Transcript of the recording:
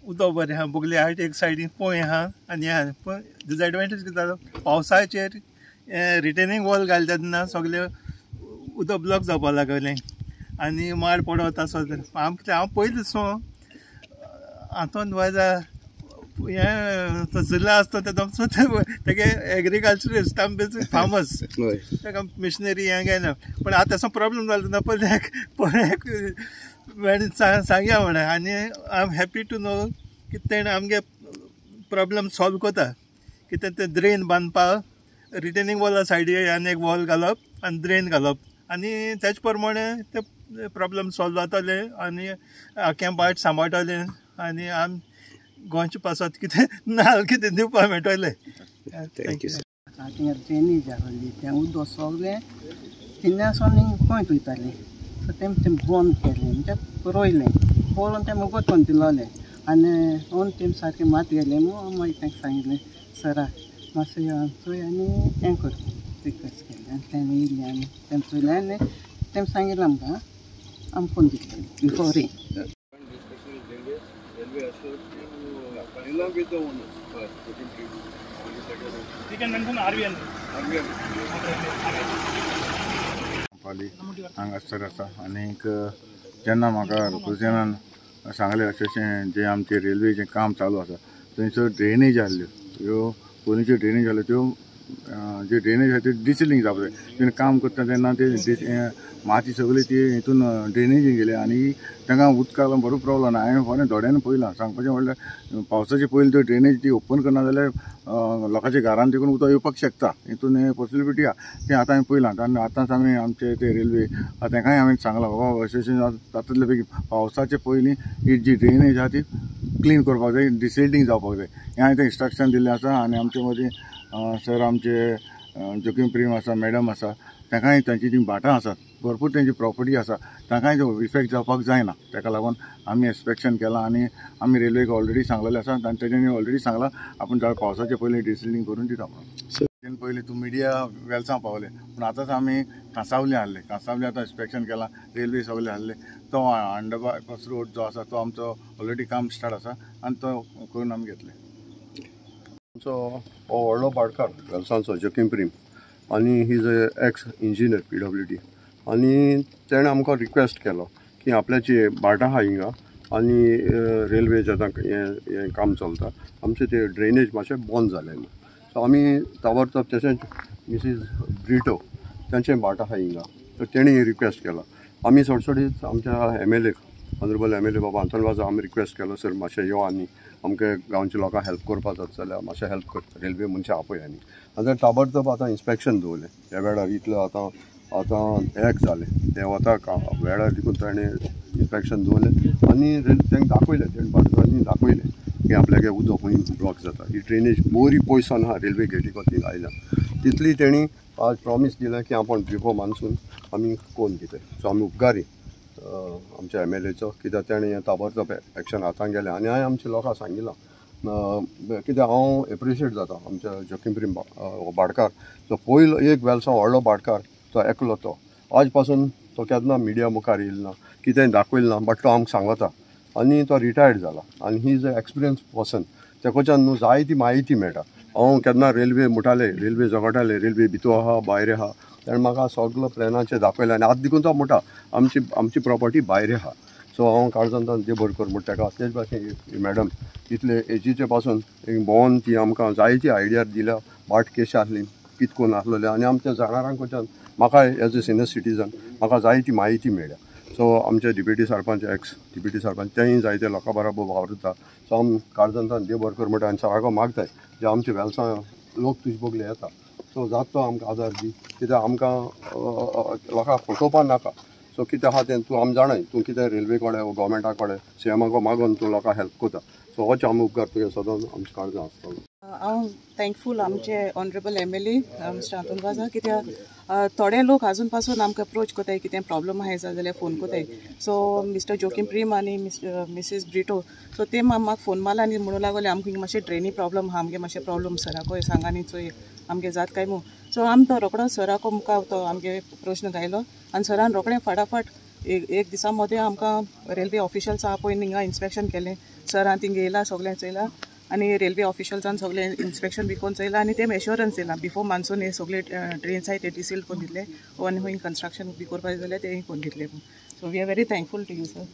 उदक बरें आहा, बोगले हायट एक सायडीन पळय आहा आनी आहा. पूण डिजएडवांटेज कितें जालो, पावसाचेर रिटेनिंग वॉल घालता तेन्ना सगळें उदक ब्लॉक जावपाक लागलें आनी माड पडत आसो. हांव पयलीं सावन हातूंत वायजा हें जिल्लो आसता तेगे एग्रीकल्चरिस्ट फार्मर्स ताका मिशनरी हें घेयना. पूण आतां तसो प्रॉब्लम जालो तेन्ना पळय सांगया म्हणून. आनी I am happy to know की तेणें आमगे प्रॉब्लम सॉल्व कोता. कितें तें ड्रेन बांदपाक रिटेनिंग वॉला सायडीक आनी एक वॉल घालप आनी ड्रेन घालप आनी तेच प्रमाणे ते प्रॉब्लम सॉल्व जाताले आनी आख्या भाट सांबाळटाले आनी आम गोंयच्या पासत कितें नाल कितें दिवपाक मेळटलें. थँक्यू. तिंगा ड्रेनेज आहली तें उदक सगळें थिंगासून खंय वयतालें. सो तें बंद केलें म्हणजे रोयलें पळोवन तें मुगोत करून दिलोलें आनी ओन तें सारकें मात गेलें म्हणून मागीर तांकां सांगिल्लें सरा मातसो यो चोय आनी हें कर रिक्वेस्ट केलें आनी तें येयलें आनी तें चोयलें आनी तें सांगिल्लें आमकां करून दितलें before rain. Along with the owners, we can mention RVN. हांगासर आसा आनीक जेन्ना म्हाका रिप्रेजेंटन सांगलें अशें जें आमचें रेल्वेचें काम चालू आसा थंयसर ड्रेनेज आहल्यो ह्यो पयलींच्यो ड्रेनेज आहल्यो त्यो जे ड्रेनेज आसा त्यो डिसिलिंग जावपाक जाय. तेणें काम करता तेन्ना ते माती सगळी ती हितून ड्रेनेजीन गेले आनी तांकां उदकाक लागून बरो प्रॉब्लम ना. हांवें फोन दोळ्यान पळयलां. सांगपाचें म्हणल्यार पावसाचे पयलीं त्यो ड्रेनेज ती ओपन करना जाल्यार लोकांच्या घरांत देखून उदक येवपाक शकता. हितून पॉसिबिलिटी आहा तें आतां हांवें पळयलां. आनी आतांच आमी आमचे ते रेल्वे तांकांय हांवें सांगलां बाबा अशें जातले बेगीन पावसाचे पयलीं ही जी ड्रेनेज आहा ती क्लीन करपाक जाय, डिसिल्टिंग जावपाक जाय. हें हांवें तें इंस्ट्रक्शन दिल्लें आसा. आनी आमचे मदीं सर आमचे जोकीम प्रीम आसा, मॅडम आसा, तांकांय तांची जीं भाटां आसात भरपूर तेंची प्रॉपर्टी आसा तांकांय तो इफेक्ट जावपाक जायना. ताका लागून आमी इन्स्पेक्शन केलां आनी आमी रेल्वेक ऑलरेडी सांगलेलें आसा आनी तेच्यांनी ऑलरेडी सांगलां आपूण पावसाचे पयलीं डिसिल्टिंग करून दिता म्हणून. पयलीं तूं मिडिया वेल्सां पावले पूण आतांच आमी कांसावले हाडले. कांसावले आतां इन्स्पेक्शन केलां, रेल्वे सगळे हाडले. तो अंडरपास रोड जो आसा तो आमचो ऑलरेडी काम स्टार्ट आसा आनी तो करून आमी घेतले. आमचो हो व्हडलो पाडकार वेल्सांचो जोकीम प्रीम आनी he is x engineer PWD आनी तेणें आमकां रिक्वेस्ट केलो की आपल्याची भाटां आहा हिंगा आनी रेल्वेचें आतां हें काम चलता आमचें तें ड्रेनेज मातशें बंद जालें न्हू. सो आमी ताबडतोब तशेंच मिसीस ब्रिटो तांचें भाट आहा हिंगा तर तेणी रिक्वेस्ट केला. आमी सोडसोडीत आमच्या MLA ऑनरेबल MLA बाबा आंतोनवाजा आमी रिक्वेस्ट केलो सर मातशें यो आनी आमकां गांवच्या लोकांक हेल्प करपा जाता जाल्यार मातशें हेल्प कर रेल्वे मनशां आपय आनी आतां ताबडतोब आतां इन्स्पेक्शन दवरलें. ह्या वेळार इतलो आतां एक जालें तें वता वेळार देखून ताणें इन्स्पेक्शन दवरलें आनी तांकां दाखयलें तेणें बाटवांनी दाखयलें की आपल्यागे उदक खंय ब्लॉक जाता. ही ड्रेनेज बरी पयसान आहा रेल्वे गेटी कोती आयल्यान तितली तेणी आज प्रॉमीस दिलें की आपण बिफोर मान्सून आमी कोण कितें. सो आमी उपकारी आमच्या MLAचो कित्याक तेणें हें ताबडतोब एक्शन हातांत गेलें आनी हांवें आमच्या लोकांक सांगिलां कित्याक हांव एप्रिशिएट जाता आमच्या जोकीम प्रीम भाटकार. तो पयलो एक वेल्सां व्हडलो भाटकार तो एकलो तो आज पासून तो केन्ना मिडिया मुखार येयलो ना कितेंय दाखयलें ना बट तो आमकां सांगता आनी तो रिटायर्ड जाला आनी he is a experience person. तेकोच्यान न्हू जायती म्हायती मेळटा. हांव केन्ना रेल्वे मुठाले रेल्वे जगटाले रेल्वे भितर आहा भायर आहा ताणें म्हाका सगळो प्लॅनाचें दाखयलें आनी आतां देखून तो म्हणटा आमची प्रॉपर्टी भायर आहा. सो हांव काळजांतान देव बरें कर म्हणटा ताका तेच भाशेन मॅडम इतले एजीचे पासून एक भोंवन ती आमकां जायती आयडिया दिल्या भाट केशी आसली कित करून आसलेले आनी आमच्या जाणारांक कडच्यान म्हाका एज अ सिनियर सिटीजन म्हाका जायती म्हायती मेळ्ळ्या. सो आमचे deputy sarpanch x deputy sarpanch तेंय जायते लोकां बरोबर वावरता. सो आमी काळजांतान देव बरें कर म्हणटा आनी सराको मागताय जे आमचे वेल्सां लोक तुजे बगले येता सो जाता तो आमकां आदार दी कित्याक आमकां लोकांक फटोवपा नाका. सो कितें आहा तें तूं आमी जाणाय तूं कितें रेल्वे कडेन गोवमेंटा कडेन CMाक मागोन तूं लोकांक हेल्प करता. सो होच आमी उपकार तुगे सदांच आमच्या काळजां आसतलो. हांव थँकफूल आमचे ऑनरेबल MLA मिस्टर आंतोनवाजा कित्याक थोडे लोक आजून पासून आमकां अप्रोच कोताय कितें प्रॉब्लम आहाय जाल्यार फोन कोताय. सो मिस्टर जोकीम प्रीम आनी मिसीस ब्रिटो सो ते म्हाका फोन मारला आनी म्हणूं लागले आमकां मातशें ट्रेनी प्रॉब्लम आहा आमगे मातशें प्रॉब्लम सराको सांगा न्ही चोय आमगे जात काय मू. सो आमी तो रोकडो सराको मुखार तो आमगे प्रश्न घायलो आनी सरान रोखडें फाटाफाट एक दिसा मदें आमकां रेल्वे ऑफिशल्स आहा पळय हिंगा इन्स्पेक्शन केलें. सरान थिंगा येयला सगळें चयलां आनी रेल्वे ऑफिशल्सान सगळें इन्स्पेक्शन बी कोन्न चयलां आनी तेम एश्योरन्स दिलां बिफोर मान्सून हे सगळे ट्रेन्स आहाय ते डिसील्ड कोन्न दितले आनी खूंय कन्स्ट्रक्शन बी करपाक जाय जाल्यार ते कोन्न दितले so we are very thankful to you sir.